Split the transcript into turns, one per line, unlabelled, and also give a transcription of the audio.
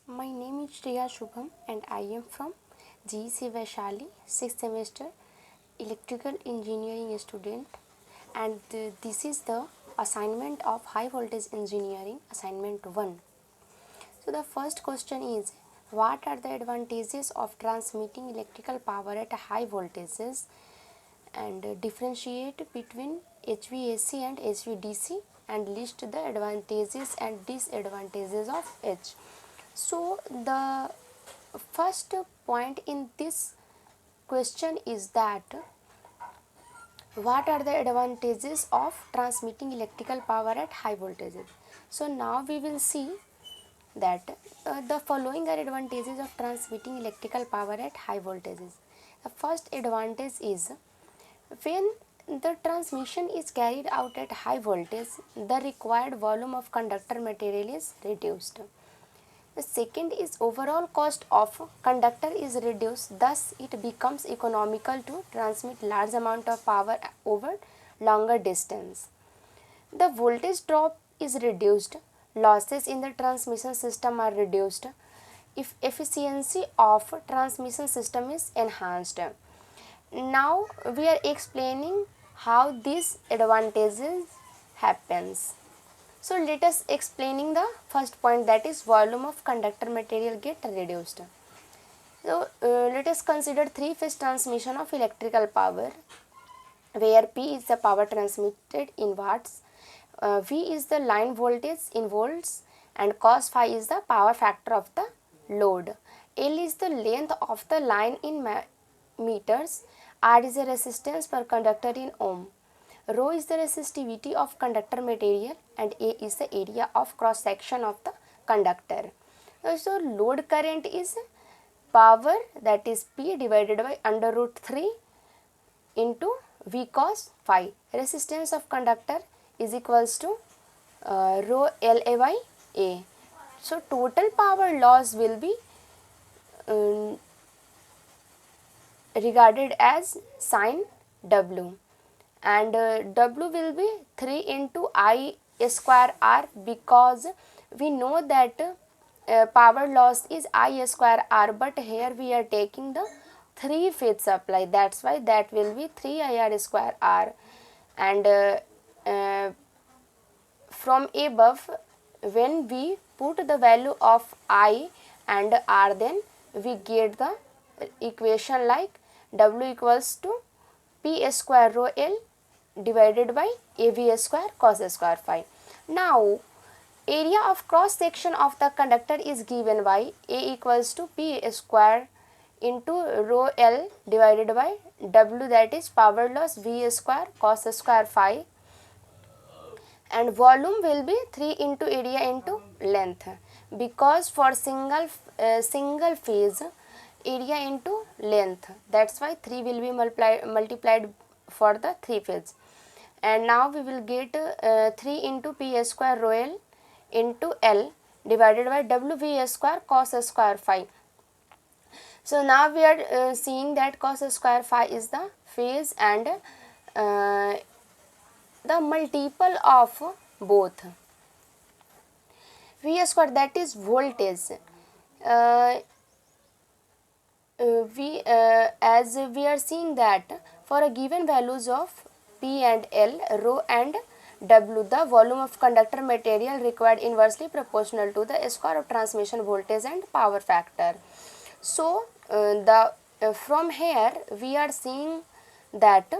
My name is Shreya Shubham and I am from GEC Vaishali, 6th semester electrical engineering student, and this is the assignment of high voltage engineering assignment 1. So the first question is, what are the advantages of transmitting electrical power at high voltages, and differentiate between HVAC and HVDC and list the advantages and disadvantages of each. So the first point in this question is that what are the advantages of transmitting electrical power at high voltages. So now we will see that the following are advantages of transmitting electrical power at high voltages. The first advantage is when the transmission is carried out at high voltage, the required volume of conductor material is reduced. The second is overall cost of conductor is reduced, thus it becomes economical to transmit large amount of power over longer distance. The voltage drop is reduced, losses in the transmission system are reduced, if efficiency of transmission system is enhanced. Now we are explaining how these advantages happens. So let us explaining the first point, that is volume of conductor material get reduced. So let us consider three-phase transmission of electrical power, where P is the power transmitted in watts, V is the line voltage in volts, and cos phi is the power factor of the load. L is the length of the line in meters, R is the resistance per conductor in ohm. Rho is the resistivity of conductor material, and A is the area of cross section of the conductor. So load current is power, that is P divided by under root 3 into V cos phi. Resistance of conductor is equals to rho LA by A. So total power loss will be regarded as sin W, and W will be 3 into I square R, because we know that power loss is I square R, but here we are taking the 3-phase supply, that's why that will be 3 IR square R. And from above, when we put the value of I and R, then we get the equation like W equals to P square rho L divided by AV square cos square phi. Now area of cross section of the conductor is given by A equals to P square into rho L divided by W, that is power loss V square cos square phi, and volume will be 3 into area into length, because for single phase area into length, that's why 3 will be multiplied for the 3 phase. And now we will get 3 into P square rho L into L divided by WV square cos square phi. So now we are seeing that cos square phi is the phase and the multiple of both. V square, that is voltage. As we are seeing that for a given values of P and L, rho and W, the volume of conductor material required inversely proportional to the square of transmission voltage and power factor. So from here we are seeing that